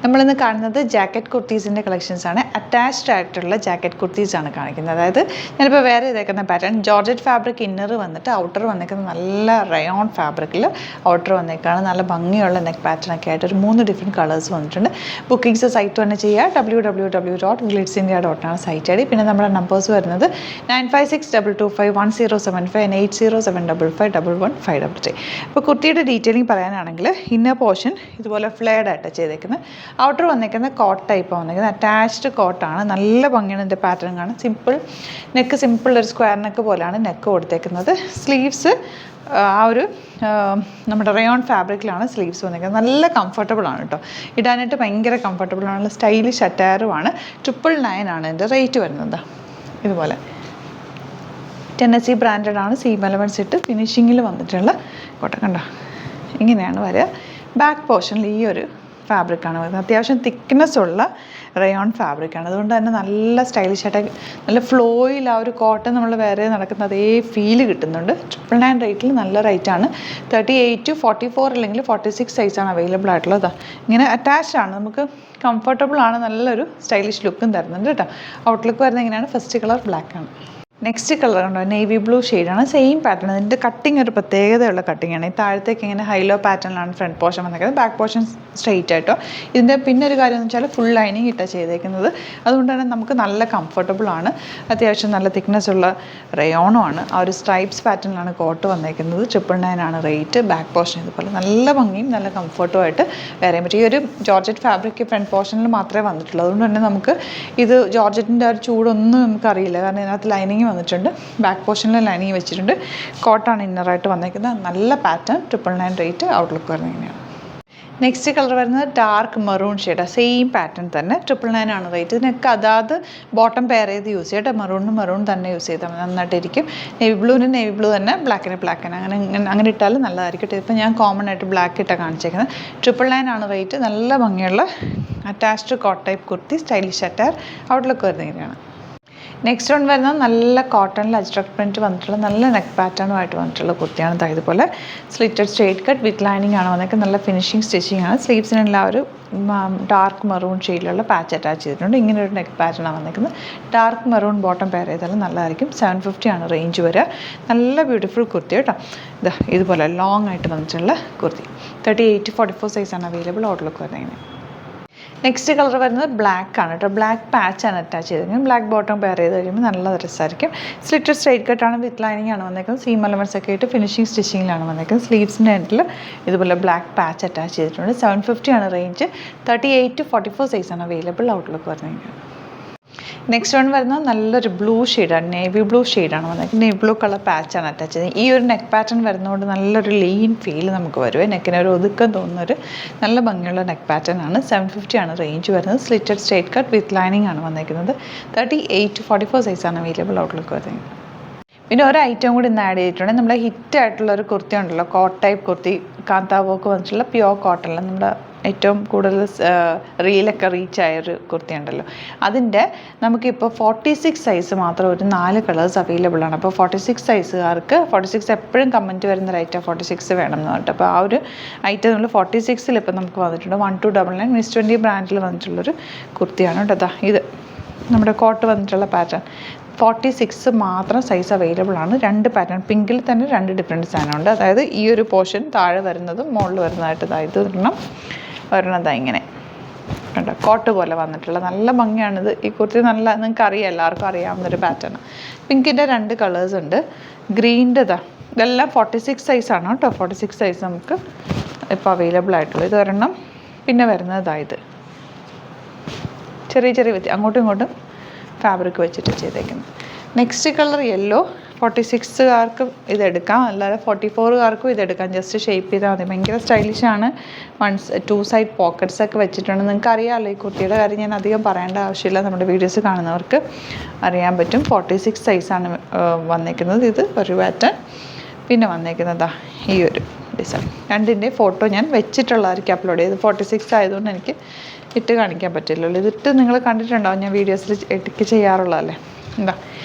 നമ്മളിന്ന് കാണുന്നത് jacket കുർത്തീസിൻ്റെ കളക്ഷൻസാണ്. Attached ആയിട്ടുള്ള ജാക്കറ്റ് കുർത്തീസാണ് കാണിക്കുന്നത്. അതായത് ഞാനിപ്പോൾ വേറെ ഇതേക്കുന്ന പാറ്റേൺ ജോർജറ്റ് ഫാബ്രിക് ഇന്നർ വന്നിട്ട് ഔട്ടർ വന്നേക്കുന്നത് നല്ല റയോൺ ഫാബ്രിക്കിൽ ഔട്ടർ വന്നേക്കാണ്. നല്ല ഭംഗിയുള്ള നെക്ക് പാറ്റേൺ ഒക്കെ ആയിട്ട് ഒരു 3 ഡിഫറെൻറ്റ് കളേഴ്സ് വന്നിട്ടുണ്ട്. ബുക്കിംഗ്സ് സൈറ്റ് തന്നെ ചെയ്യുക. www.glitzindia.com site I D. പിന്നെ നമ്മുടെ നമ്പേഴ്സ് വരുന്നത് 9562251075 and 8075551153. ഇപ്പോൾ കുർത്തിയുടെ ഡീറ്റെയിലിംഗ് പറയാനാണെങ്കിൽ ഇന്നർ പോർഷൻ ഇതുപോലെ ഫ്ലെയർഡ് ആയിട്ട് ചെയ്തേക്കുന്നത്. ഔട്ടർ വന്നേക്കുന്നത് കോട്ട് ടൈപ്പാണ് വന്നേക്കുന്നത്. അറ്റാച്ച്ഡ് കോട്ടാണ്. നല്ല ഭംഗിയാണ് ഇതിൻ്റെ പാറ്റേൺ കാണാൻ. നെക്ക് സിമ്പിൾ ഒരു സ്ക്വയർ നെക്ക് പോലെയാണ് നെക്ക് കൊടുത്തേക്കുന്നത്. സ്ലീവ്സ് ആ ഒരു നമ്മുടെ റയോൺ ഫാബ്രിക്കിലാണ് സ്ലീവ്സ് വന്നിരിക്കുന്നത്. നല്ല കംഫർട്ടബിൾ ആണ് കേട്ടോ, ഇടാനായിട്ട് ഭയങ്കര കംഫർട്ടബിൾ ആണ്. സ്റ്റൈലിഷ് അറ്റാറുമാണ്. 999 ആണ് ഇതിൻ്റെ റേറ്റ് വരുന്നത്. ഇതുപോലെ ടെന്നസി ബ്രാൻഡഡ് ആണ്. സീം എലമെൻറ്റ്സ് ഇട്ട് ഫിനിഷിങ്ങിൽ വന്നിട്ടുള്ള കോട്ടൺ കണ്ടോ, ഇങ്ങനെയാണ് വരിക. ബാക്ക് പോർഷനിൽ ഈ ഒരു ഫാബ്രിക്കാണ് വരുന്നത്. അത്യാവശ്യം തിക്നെസ് ഉള്ള റയോൺ ഫാബ്രിക്കാണ്. അതുകൊണ്ട് തന്നെ നല്ല സ്റ്റൈലിഷായിട്ട് നല്ല ഫ്ലോയിൽ ആ ഒരു കോട്ടൺ നമ്മൾ വേറെ നടക്കുന്ന അതേ ഫീല് കിട്ടുന്നുണ്ട്. 999 റേറ്റിൽ നല്ല റേറ്റാണ്. 38 to 44 അല്ലെങ്കിൽ 46 സൈസാണ് അവൈലബിൾ ആയിട്ടുള്ളത്. ഇങ്ങനെ അറ്റാച്ച്ഡ് ആണ്, നമുക്ക് കംഫർട്ടബിൾ ആണ്, നല്ലൊരു സ്റ്റൈലിഷ് ലുക്കും തരുന്നുണ്ട് കേട്ടോ. ഔട്ട്ലുക്ക് വരുന്നത് ഇങ്ങനെയാണ്. ഫസ്റ്റ് കളർ ബ്ലാക്ക് ആണ്. നെക്സ്റ്റ് കളർ ഉണ്ടോ, നേവി ബ്ലൂ ഷെയ്ഡാണ്. Same pattern. ഇതിൻ്റെ കട്ടിങ് ഒരു പ്രത്യേകതയുള്ള കട്ടിങ്ങാണ്. ഈ താഴത്തേക്ക് ഇങ്ങനെ ഹൈലോ പാറ്റേണിലാണ് ഫ്രണ്ട് പോർഷൻ വന്നേക്കുന്നത്. ബാക്ക് പോർഷൻ സ്ട്രെയിറ്റ് ആയിട്ടോ. ഇതിൻ്റെ പിന്നെ ഒരു കാര്യം എന്ന് വെച്ചാൽ ഫുൾ ലൈനിങ് ഇട്ടാണ് ചെയ്തേക്കുന്നത്. അതുകൊണ്ട് തന്നെ നമുക്ക് നല്ല കംഫർട്ടബിൾ ആണ്. അത്യാവശ്യം നല്ല തിക്നെസ് ഉള്ള റയോണും ആണ്. ആ ഒരു സ്ട്രൈപ്സ് പാറ്റേണിലാണ് കോട്ട് വന്നേക്കുന്നത്. 999 ആണ് റേറ്റ്. ബാക്ക് പോർഷൻ ഇതുപോലെ നല്ല ഭംഗിയും നല്ല കംഫർട്ടും ആയിട്ട് വരാൻ പറ്റും. ഈ ഒരു ജോർജറ്റ് ഫാബ്രിക് ഫ്രണ്ട് പോർഷനിൽ മാത്രമേ വന്നിട്ടുള്ളൂ. അതുകൊണ്ട് തന്നെ നമുക്ക് ഇത് ജോർജറ്റിൻ്റെ ഒരു ചൂടൊന്നും നമുക്കറിയില്ല. കാരണം ഇതിനകത്ത് ലൈനിങ് വന്നിട്ടുണ്ട്. ബാക്ക് പോർഷനിൽ ലൈനിങ് വെച്ചിട്ടുണ്ട്. കോട്ടാണ് ഇന്നറായിട്ട് വന്നേക്കുന്നത്. നല്ല പാറ്റേൺ. 999 റേറ്റ്. ഔട്ട്ലുക്ക് വരുന്നത് ഇങ്ങനെയാണ്. നെക്സ്റ്റ് കളർ വരുന്നത് ഡാർക്ക് മെറൂൺ ഷെയ്ഡാണ്. സെയിം പാറ്റേൺ തന്നെ. 999 ആണ് റേറ്റ്. ഇതിനൊക്കെ അതാത് ബോട്ടം പെയർ ചെയ്ത് യൂസ് ചെയ്യട്ടെ. മെറൂണിന് മെറൂൺ തന്നെ യൂസ് ചെയ്താൽ നന്നായിട്ടിരിക്കും. നേവി ബ്ലൂവിന് നേവി ബ്ലൂ തന്നെ, ബ്ലാക്കിന് ബ്ലാക്ക് തന്നെ, അങ്ങനെ ഇട്ടാലും നല്ലതായിരിക്കും. ഇപ്പം ഞാൻ കോമൺ ആയിട്ട് ബ്ലാക്ക് ഇട്ടാണ് കാണിച്ചേക്കുന്നത്. 999 ആണ് റേറ്റ്. നല്ല ഭംഗിയുള്ള attached coat type kurti, stylish അറ്റാർ. ഔട്ട്ലുക്ക് വരുന്നത് ഇങ്ങനെയാണ്. നെക്സ്റ്റ് വൺ വരുന്നത് നല്ല കോട്ടണിൽ അജ്രക് പ്രിൻറ്റ് വന്നിട്ടുള്ള നല്ല നെക്ക് പാറ്റേണുമായിട്ട് വന്നിട്ടുള്ള കുർത്തിയാണ്. ഇതുപോലെ slitted straight cut with lining ആണ് വന്നേക്കുന്നത്. നല്ല ഫിനിഷിങ് സ്റ്റിച്ചിങ് ആണ്. സ്ലീവ്സിനെല്ലാം ഒരു ഡാർക്ക് മെറൂൺ ഷെയ്ഡിലുള്ള പാച്ച് അറ്റാച്ച് ചെയ്തിട്ടുണ്ട്. ഇങ്ങനെ ഒരു നെക്ക് പാറ്റേണാണ് വന്നേക്കുന്നത്. ഡാർക്ക് മെറൂൺ ബോട്ടം പെയർ ചെയ്താലും നല്ലതായിരിക്കും. 750 ആണ് റേഞ്ച് വരിക. നല്ല ബ്യൂട്ടിഫുൾ കുർത്തി കേട്ടോ. ഇതുപോലെ ലോങ് ആയിട്ട് വന്നിട്ടുള്ള കുർത്തി. 38 to 44 സൈസാണ് അവൈലബിൾ. ഔട്ട്ലുക്ക് വരുന്നത്. നെക്സ്റ്റ് കളർ വരുന്നത് ബ്ലാക്ക് ആണ് കേട്ടോ. ബ്ലാക്ക് പാച്ചാണ് അറ്റാച്ച് ചെയ്തിരിക്കുന്നത്. ബ്ലാക്ക് ബോട്ടം പെയർ ചെയ്ത് കഴിയുമ്പോൾ നല്ല രസമായിരിക്കും. സ്ലിറ്റഡ് സ്ട്രേറ്റ് കട്ടാണ് വിത്ത് ലൈനിങ് ആണ് വന്നേക്കുന്നത്. സീം എലമെൻറ്റ്സ് ഒക്കെ ആയിട്ട് ഫിനിഷിങ് സ്റ്റിച്ചിങ്ങിലാണ് വന്നേക്കുന്നത്. സ്ലീവ്സിൻ്റെ എൻഡിൽ ഇതുപോലെ ബ്ലാക്ക് പാച്ച് അറ്റാച്ച് ചെയ്തിട്ടുണ്ട്. 750 ആണ് റേഞ്ച്. 38 to 44 സൈസാണ് അവൈലബിൾ. ഔട്ട്ലുക്ക് വരുന്നത്. നെക്സ്റ്റ് വൺ വരുന്നത് നല്ലൊരു ബ്ലൂ ഷെയ്ഡാണ്. നേവി ബ്ലൂ ഷെയ്ഡാണ് വന്നേക്കുന്നത്. നേവി ബ്ലൂ കളർ പാച്ചാണ് അറ്റാച്ച് ചെയ്തത്. ഈ ഒരു നെക്ക് പാറ്റേൺ വരുന്നതുകൊണ്ട് നല്ലൊരു ലീൻ ഫീൽ നമുക്ക് വരുവേ. നെക്കിന് ഒരു ഒതുക്കം തോന്നുന്നൊരു നല്ല ഭംഗിയുള്ള നെക്ക് പാറ്റേൺ ആണ്. 750 ആണ് റേഞ്ച് വരുന്നത്. Slitted straight cut with lining ആണ് വന്നേക്കുന്നത്. 38 to 44 സൈസാണ് അവൈലബിൾ. ഔട്ട്ലുക്ക് വരുന്നത്. പിന്നെ ഒരു ഐറ്റം കൂടി ഇന്ന് ആഡ് ചെയ്തിട്ടുണ്ട്. നമ്മുടെ ഹിറ്റ് ആയിട്ടുള്ള ഒരു കുർത്തി ഉണ്ടല്ലോ, coat type kurti, Kantha work വന്നിട്ടുള്ള പ്യുവർ കോട്ടണിൽ നമ്മുടെ ഏറ്റവും കൂടുതൽ റീലൊക്കെ റീച്ചായൊരു കുർത്തി ഉണ്ടല്ലോ, അതിൻ്റെ നമുക്കിപ്പോൾ 46 സൈസ് മാത്രം ഒരു 4 കളേഴ്സ് അവൈലബിൾ ആണ്. അപ്പോൾ 46 സൈസുകാർക്ക് 46 എപ്പോഴും കമൻറ്റ് വരുന്ന റേറ്റാണ് 46 വേണം എന്ന് പറഞ്ഞിട്ട്. അപ്പോൾ ആ ഒരു ഐറ്റം നമ്മൾ 46 ഇപ്പോൾ നമുക്ക് വന്നിട്ടുണ്ട്. 1299 മിസ് 20 ബ്രാൻഡിൽ വന്നിട്ടുള്ളൊരു കുർത്തിയാണ് കേട്ടോ. ഇത് നമ്മുടെ കോട്ട് വന്നിട്ടുള്ള പാറ്റേൺ 46 മാത്രം സൈസ് അവൈലബിൾ ആണ്. 2 പാറ്റേൺ, പിങ്കിൽ തന്നെ 2 ഡിഫറെൻറ്റ് സാധനമുണ്ട്. അതായത് ഈ ഒരു പോർഷൻ താഴെ വരുന്നതും മുകളിൽ വരുന്നതായിട്ട് ഇത് ഒരെണ്ണതാണ് ഇങ്ങനെ കണ്ടോ, കോട്ട് പോലെ വന്നിട്ടുള്ള നല്ല ഭംഗിയാണിത്. ഈ കുർത്തി നല്ല നിങ്ങൾക്ക് അറിയാം, എല്ലാവർക്കും അറിയാവുന്നൊരു പാറ്റേൺ. പിങ്കിൻ്റെ 2 കളേഴ്സ് ഉണ്ട്. ഗ്രീൻ്റെ ഇതെല്ലാം 46 സൈസാണ് കേട്ടോ. 46 സൈസ് നമുക്ക് ഇപ്പോൾ അവൈലബിൾ ആയിട്ടുള്ളത്. ഇത് ഒരെണ്ണം. പിന്നെ വരുന്നത് ഇത് ചെറിയ അങ്ങോട്ടും ഇങ്ങോട്ടും ഫാബ്രിക് വെച്ചിട്ട് ചെയ്തേക്കുന്നത്. Next colour yellow. 46കാർക്കും ഇതെടുക്കാം, അല്ലാതെ 44കാർക്കും ഇതെടുക്കാം. ജസ്റ്റ് ഷേപ്പ് ചെയ്താൽ മതി. ഭയങ്കര സ്റ്റൈലിഷാണ്. 2 സൈഡ് പോക്കറ്റ്സ് ഒക്കെ വെച്ചിട്ടുണ്ട്. നിങ്ങൾക്ക് അറിയാമല്ലോ ഈ കുർത്തിയുടെ കാര്യം, ഞാൻ അധികം പറയേണ്ട ആവശ്യമില്ല. നമ്മുടെ വീഡിയോസ് കാണുന്നവർക്ക് അറിയാൻ പറ്റും. 46 സൈസാണ് വന്നേക്കുന്നത്. ഇത് ഒരു പാറ്റേൺ. പിന്നെ വന്നേക്കുന്നതാ ഈ ഒരു ഡിസൈൻ. രണ്ടിൻ്റെ ഫോട്ടോ ഞാൻ വെച്ചിട്ടുള്ളതായിരിക്കും അപ്ലോഡ് ചെയ്ത്. 46 ആയതുകൊണ്ട് എനിക്ക് ഇട്ട് കാണിക്കാൻ പറ്റില്ലല്ലോ. ഇതിട്ട് നിങ്ങൾ കണ്ടിട്ടുണ്ടാവും, ഞാൻ വീഡിയോസിൽ ഇടയ്ക്ക് ചെയ്യാറുള്ളതല്ലേ. എന്താ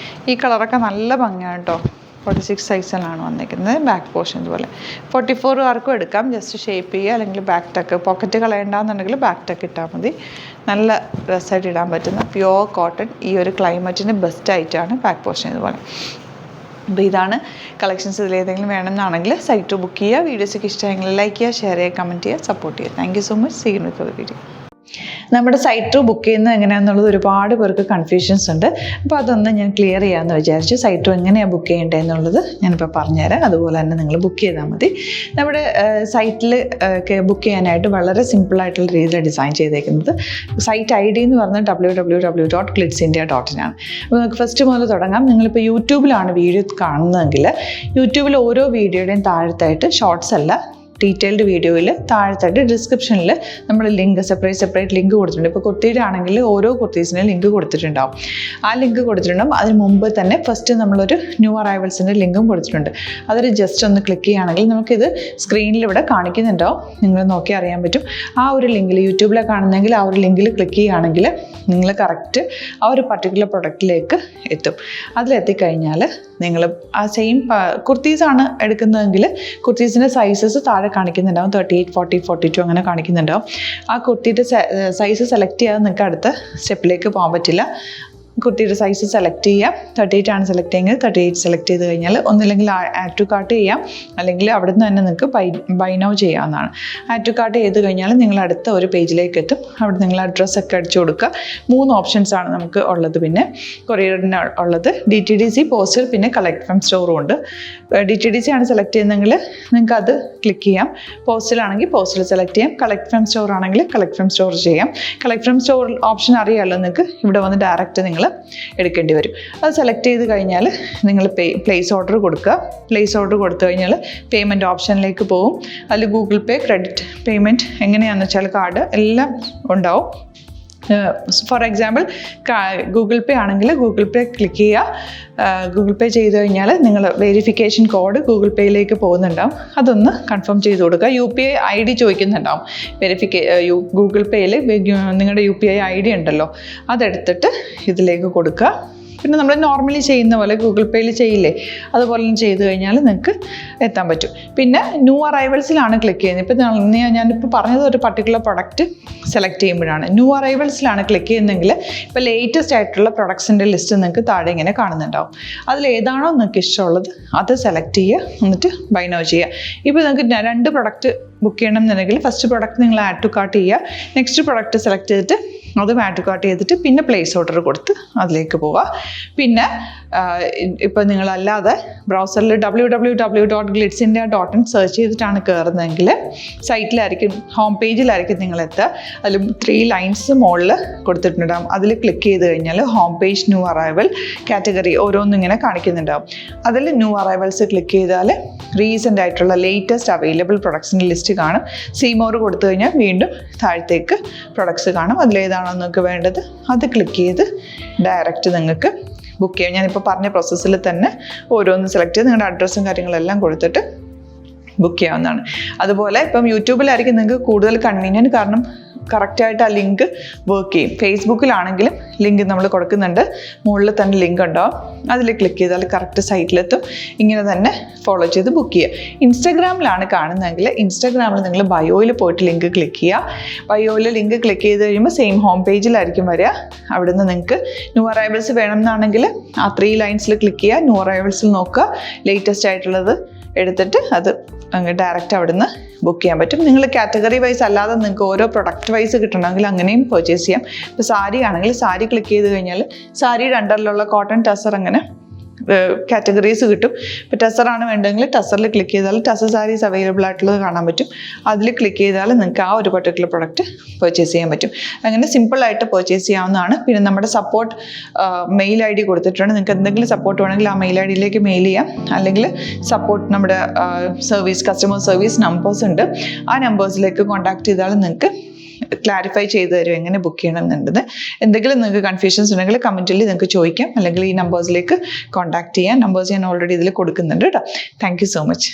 ഈ കളറൊക്കെ നല്ല ഭംഗിയാണ് കേട്ടോ. 46 സൈസിലാണ് വന്നിരിക്കുന്നത്. ബാക്ക് പോർഷൻ ഇതുപോലെ 44 ആർക്കും എടുക്കാം. ജസ്റ്റ് ഷേപ്പ് ചെയ്യുക, അല്ലെങ്കിൽ ബാക്ക് ടക്ക് പോക്കറ്റ് കളയണ്ടെന്നുണ്ടെങ്കിൽ ബാക്ക് ടക്ക് ഇട്ടാൽ മതി. നല്ല രസമായിട്ട് ഇടാൻ പറ്റുന്ന പ്യുവർ കോട്ടൺ. ഈ ഒരു ക്ലൈമറ്റിന് ബെസ്റ്റ് ആയിട്ടാണ് ബാക്ക് പോർഷൻ ഇതുപോലെ. അപ്പോൾ ഇതാണ് കളക്ഷൻസ്. ഇതിലേതെങ്കിലും വേണമെന്നാണെങ്കിൽ സൈറ്റ് ബുക്ക് ചെയ്യുക. വീഡിയോസൊക്കെ ഇഷ്ടമെങ്കിൽ ലൈക്ക് ചെയ്യുക, ഷെയർ ചെയ്യുക, കമൻറ്റ് ചെയ്യുക, സപ്പോർട്ട് ചെയ്യുക. Thank you so much. See you with the video. നമ്മുടെ സൈറ്റ് ബുക്ക് ചെയ്യുന്നത് എങ്ങനെയാണെന്നുള്ളത് ഒരുപാട് പേർക്ക് കൺഫ്യൂഷൻസ് ഉണ്ട്. അപ്പോൾ അതൊന്ന് ഞാൻ ക്ലിയർ ചെയ്യാമെന്ന് വിചാരിച്ചു. സൈറ്റ് എങ്ങനെയാണ് ബുക്ക് ചെയ്യേണ്ടതെന്നുള്ളത് ഞാനിപ്പോൾ പറഞ്ഞുതരാം. അതുപോലെ തന്നെ നിങ്ങൾ ബുക്ക് ചെയ്താൽ മതി. നമ്മുടെ സൈറ്റിൽ ബുക്ക് ചെയ്യാനായിട്ട് വളരെ സിമ്പിളായിട്ടുള്ള രീതിയിൽ ഡിസൈൻ ചെയ്തേക്കുന്നത്. സൈറ്റ് ID എന്ന് പറഞ്ഞാൽ www.glitzindia.in ആണ്. അപ്പോൾ നമുക്ക് ഫസ്റ്റ് മുതൽ തുടങ്ങാം. നിങ്ങളിപ്പോൾ യൂട്യൂബിലാണ് വീഡിയോ കാണുന്നതെങ്കിൽ യൂട്യൂബിൽ ഓരോ വീഡിയോയുടെയും താഴത്തായിട്ട് ഷോർട്സ് അല്ല, ഡീറ്റെയിൽഡ് വീഡിയോയിൽ താഴത്തായിട്ട് ഡിസ്ക്രിപ്ഷനിൽ നമ്മൾ ലിങ്ക് സെപ്പറേറ്റ് ലിങ്ക് കൊടുത്തിട്ടുണ്ട്. ഇപ്പോൾ കുർത്തിയുടെ ആണെങ്കിൽ ഓരോ കുർത്തീസിനും ലിങ്ക് കൊടുത്തിട്ടുണ്ടാവും. ആ ലിങ്ക് കൊടുത്തിട്ടുണ്ടാവും. അതിന് മുമ്പ് തന്നെ ഫസ്റ്റ് നമ്മളൊരു ന്യൂ അറൈവൽസിൻ്റെ ലിങ്കും കൊടുത്തിട്ടുണ്ട്. അതൊരു ജസ്റ്റ് ഒന്ന് ക്ലിക്ക് ചെയ്യുകയാണെങ്കിൽ നമുക്കിത് സ്ക്രീനിൽ ഇവിടെ കാണിക്കുന്നുണ്ടാവും. നിങ്ങൾ നോക്കി അറിയാൻ പറ്റും. ആ ഒരു ലിങ്കിൽ യൂട്യൂബിലെ കാണുന്നെങ്കിൽ ആ ഒരു ലിങ്കിൽ ക്ലിക്ക് ചെയ്യുകയാണെങ്കിൽ നിങ്ങൾ കറക്റ്റ് ആ ഒരു പർട്ടിക്കുലർ പ്രൊഡക്റ്റിലേക്ക് എത്തും. അതിലെത്തിക്കഴിഞ്ഞാൽ നിങ്ങൾ ആ സെയിം കുർത്തീസാണ് എടുക്കുന്നതെങ്കിൽ കുർത്തീസിൻ്റെ സൈസസ് താഴെ കാണിക്കുന്നുണ്ടാവും. 38, 40, 42 അങ്ങനെ കാണിക്കുന്നുണ്ടാവും. ആ കുർത്തിയുടെ സൈസ് സെലക്ട് ചെയ്യാതെ നിങ്ങൾക്ക് അടുത്ത സ്റ്റെപ്പിലേക്ക് പോകാൻ പറ്റില്ല. കുർത്തിയുടെ സൈസ് സെലക്ട് ചെയ്യാം. 38 ആണ് സെലക്ട് ചെയ്യുന്നത്. 38 സെലക്ട് ചെയ്ത് കഴിഞ്ഞാൽ ഒന്നില്ലെങ്കിൽ ആഡ് ടു കാർട്ട് ചെയ്യാം, അല്ലെങ്കിൽ അവിടെ നിന്ന് തന്നെ നിങ്ങൾക്ക് ബൈ നൗ ചെയ്യാവുന്നതാണ്. ആഡ് ടു കാർട്ട് ചെയ്ത് കഴിഞ്ഞാൽ നിങ്ങൾ അടുത്ത ഒരു പേജിലേക്ക് എത്തും. അവിടെ നിങ്ങൾ അഡ്രസ്സൊക്കെ അടിച്ചു കൊടുക്കുക. 3 ഓപ്ഷൻസ് ആണ് നമുക്ക് ഉള്ളത്. പിന്നെ കൊറിയറിന് ഉള്ളത് DTDC, പോസ്റ്റൽ, പിന്നെ കളക്ട് ഫ്രം സ്റ്റോറും ഉണ്ട്. DTDC ആണ് സെലക്ട് ചെയ്യുന്നതെങ്കിൽ നിങ്ങൾക്ക് അത് ക്ലിക്ക് ചെയ്യാം. പോസ്റ്റലാണെങ്കിൽ പോസ്റ്റൽ സെലക്ട് ചെയ്യാം. കളക്ട് ഫ്രം സ്റ്റോർ ആണെങ്കിൽ കളക്ട് ഫ്രം സ്റ്റോർ ചെയ്യാം. കളക്ട് ഫ്രം സ്റ്റോർ ഓപ്ഷൻ അറിയാമല്ലോ നിങ്ങൾക്ക്. ഇവിടെ വന്ന് ഡയറക്റ്റ് നിങ്ങൾ എടുക്കേണ്ടി വരും. അത് സെലക്ട് ചെയ്ത് കഴിഞ്ഞാൽ നിങ്ങൾ പ്ലേസ് ഓർഡർ കൊടുക്കുക. പ്ലേസ് ഓർഡർ കൊടുത്തു കഴിഞ്ഞാൽ പേയ്മെൻറ്റ് ഓപ്ഷനിലേക്ക് പോകും. അതിൽ ഗൂഗിൾ പേ, ക്രെഡിറ്റ് പേയ്മെൻറ്റ് എങ്ങനെയാണെന്ന് വെച്ചാൽ കാർഡ് എല്ലാം ഉണ്ടാവും. ഫോർ എക്സാമ്പിൾ ഗൂഗിൾ പേ ആണെങ്കിൽ ഗൂഗിൾ പേ ക്ലിക്ക് ചെയ്യുക. ഗൂഗിൾ പേ ചെയ്ത് കഴിഞ്ഞാൽ നിങ്ങൾ വെരിഫിക്കേഷൻ കോഡ് ഗൂഗിൾ പേയിലേക്ക് പോകുന്നുണ്ടാവും. അതൊന്ന് കൺഫേം ചെയ്ത് കൊടുക്കുക. UPI ID ചോദിക്കുന്നുണ്ടാവും. ഗൂഗിൾ പേയിൽ നിങ്ങളുടെ UPI ID ഉണ്ടല്ലോ, അതെടുത്തിട്ട് ഇതിലേക്ക് കൊടുക്കുക. പിന്നെ നമ്മൾ നോർമലി ചെയ്യുന്ന പോലെ ഗൂഗിൾ പേയിൽ ചെയ്യില്ലേ, അതുപോലെ ചെയ്ത് കഴിഞ്ഞാൽ നിങ്ങൾക്ക് എത്താൻ പറ്റും. പിന്നെ ന്യൂ അറൈവൽസിലാണ് ക്ലിക്ക് ചെയ്യുന്നത്. ഇപ്പോൾ ഞാനിപ്പോൾ പറഞ്ഞത് ഒരു പർട്ടിക്കുലർ പ്രൊഡക്റ്റ് സെലക്ട് ചെയ്യുമ്പോഴാണ്. ന്യൂ അറൈവൽസിലാണ് ക്ലിക്ക് ചെയ്യുന്നതെങ്കിൽ ഇപ്പോൾ ലേറ്റസ്റ്റ് ആയിട്ടുള്ള പ്രൊഡക്ട്സിൻ്റെ ലിസ്റ്റ് നിങ്ങൾക്ക് താഴെ ഇങ്ങനെ കാണുന്നുണ്ടാവും. അതിലേതാണോ നിങ്ങൾക്ക് ഇഷ്ടമുള്ളത് അത് സെലക്ട് ചെയ്യുക, എന്നിട്ട് ബൈ നൗ ചെയ്യുക. ഇപ്പോൾ നിങ്ങൾക്ക് 2 പ്രൊഡക്റ്റ് ബുക്ക് ചെയ്യണം എന്നുണ്ടെങ്കിൽ ഫസ്റ്റ് പ്രൊഡക്റ്റ് നിങ്ങൾ ആഡ് ടു കാർട്ട് ചെയ്യുക. നെക്സ്റ്റ് പ്രൊഡക്റ്റ് സെലക്ട് ചെയ്തിട്ട് അതും ആഡ് ടു കാർട്ട് ചെയ്തിട്ട് പിന്നെ പ്ലേസ് ഓർഡർ കൊടുത്ത് അതിലേക്ക് പോവുക. പിന്നെ ഇപ്പോൾ നിങ്ങളല്ലാതെ ബ്രൗസറിൽ www.glitzindia.in സെർച്ച് ചെയ്തിട്ടാണ് കയറുന്നതെങ്കിൽ സൈറ്റിലായിരിക്കും, ഹോം പേജിലായിരിക്കും നിങ്ങളെത്തുക. അതിൽ 3 ലൈൻസ് മുകളിൽ കൊടുത്തിട്ടുണ്ടാകും. അതിൽ ക്ലിക്ക് ചെയ്ത് കഴിഞ്ഞാൽ home page, new arrival, category ഓരോന്നും ഇങ്ങനെ കാണിക്കുന്നുണ്ടാവും. അതിൽ ന്യൂ അറൈവൽസ് ക്ലിക്ക് ചെയ്താൽ റീസെൻ്റ് ആയിട്ടുള്ള ലേറ്റസ്റ്റ് അവൈലബിൾ പ്രൊഡക്ട്സിൻ്റെ ലിസ്റ്റ് കാണും. സീമോർ കൊടുത്തു കഴിഞ്ഞാൽ വീണ്ടും താഴത്തേക്ക് പ്രൊഡക്ട്സ് കാണും. അതിലേതാണോ നിങ്ങൾക്ക് വേണ്ടത് അത് ക്ലിക്ക് ചെയ്ത് ഡയറക്റ്റ് നിങ്ങൾക്ക് ബുക്ക് ചെയ്യാം. ഞാനിപ്പോൾ പറഞ്ഞ പ്രോസസ്സിൽ തന്നെ ഓരോന്ന് സെലക്ട് ചെയ്ത് നിങ്ങളുടെ അഡ്രസ്സും കാര്യങ്ങളെല്ലാം കൊടുത്തിട്ട് ബുക്ക് ചെയ്യാവുന്നതാണ്. അതുപോലെ ഇപ്പം യൂട്യൂബിലായിരിക്കും നിങ്ങൾക്ക് കൂടുതൽ കൺവീനിയൻറ്റ്, കാരണം കറക്റ്റായിട്ട് ആ ലിങ്ക് വർക്ക് ചെയ്യും. ഫേസ്ബുക്കിലാണെങ്കിലും ലിങ്ക് നമ്മൾ കൊടുക്കുന്നുണ്ട്, മുകളിൽ തന്നെ ലിങ്ക് ഉണ്ടാവും. അതിൽ ക്ലിക്ക് ചെയ്താൽ കറക്റ്റ് സൈറ്റിലെത്തും. ഇങ്ങനെ തന്നെ ഫോളോ ചെയ്ത് ബുക്ക് ചെയ്യുക. ഇൻസ്റ്റാഗ്രാമിലാണ് കാണുന്നതെങ്കിൽ ഇൻസ്റ്റാഗ്രാമിൽ നിങ്ങൾ ബയോയിൽ പോയിട്ട് ലിങ്ക് ക്ലിക്ക് ചെയ്യുക. ബയോയിൽ ലിങ്ക് ക്ലിക്ക് ചെയ്ത് കഴിയുമ്പോൾ സെയിം ഹോം പേജിലായിരിക്കും വരിക. അവിടുന്ന് നിങ്ങൾക്ക് ന്യൂ അറൈവൽസ് വേണമെന്നാണെങ്കിൽ ആ 3 ലൈൻസിൽ ക്ലിക്ക് ചെയ്യുക. ന്യൂ അറൈവൽസിൽ നോക്കുക, ലേറ്റസ്റ്റ് ആയിട്ടുള്ളത് എടുത്തിട്ട് അത് അങ്ങ് ഡയറക്റ്റ് അവിടുന്ന് ബുക്ക് ചെയ്യാൻ പറ്റും. നിങ്ങൾ കാറ്റഗറി വൈസ് അല്ലാതെ നിങ്ങൾക്ക് ഓരോ പ്രൊഡക്റ്റ് വൈസ് കിട്ടണമെങ്കിൽ അങ്ങനെയും പർച്ചേസ് ചെയ്യാം. ഇപ്പോൾ സാരി ആണെങ്കിൽ സാരി ക്ലിക്ക് ചെയ്ത് കഴിഞ്ഞാൽ സാരിയുടെ അണ്ടറിലുള്ള കോട്ടൺ, ടസർ അങ്ങനെ കാറ്റഗറീസ് കിട്ടും. ഇപ്പോൾ ടസറാണ് വേണ്ടതെങ്കിൽ ടസറിൽ ക്ലിക്ക് ചെയ്താൽ ടസർ സാരീസ് അവൈലബിൾ ആയിട്ടുള്ളത് കാണാൻ പറ്റും. അതിൽ ക്ലിക്ക് ചെയ്താൽ നിങ്ങൾക്ക് ആ ഒരു പർട്ടിക്കുലർ പ്രൊഡക്റ്റ് പർച്ചേസ് ചെയ്യാൻ പറ്റും. അങ്ങനെ സിമ്പിളായിട്ട് പർച്ചേസ് ചെയ്യാവുന്നതാണ്. പിന്നെ നമ്മുടെ സപ്പോർട്ട് മെയിൽ ID കൊടുത്തിട്ടുണ്ട്. നിങ്ങൾക്ക് എന്തെങ്കിലും സപ്പോർട്ട് വേണമെങ്കിൽ ആ മെയിൽ IDയിലേക്ക് മെയിൽ ചെയ്യാം. അല്ലെങ്കിൽ സപ്പോർട്ട് നമ്മുടെ കസ്റ്റമർ സർവീസ് നമ്പേഴ്സ് ഉണ്ട്. ആ നമ്പേഴ്സിലേക്ക് കോൺടാക്ട് ചെയ്താൽ നിങ്ങൾക്ക് ക്ലാരിഫൈ ചെയ്ത് തരും എങ്ങനെ ബുക്ക് ചെയ്യണം എന്നുള്ളത്. എന്തെങ്കിലും നിങ്ങൾക്ക് കൺഫ്യൂഷൻസ് ഉണ്ടെങ്കിൽ കമൻറ്റിൽ നിങ്ങൾക്ക് ചോദിക്കാം, അല്ലെങ്കിൽ ഈ നമ്പേഴ്സിലേക്ക് കോൺടാക്ട് ചെയ്യാം. നമ്പേഴ്സ് ഞാൻ ഓൾറെഡി ഇതിൽ കൊടുക്കുന്നുണ്ട് കേട്ടോ. Thank you so much.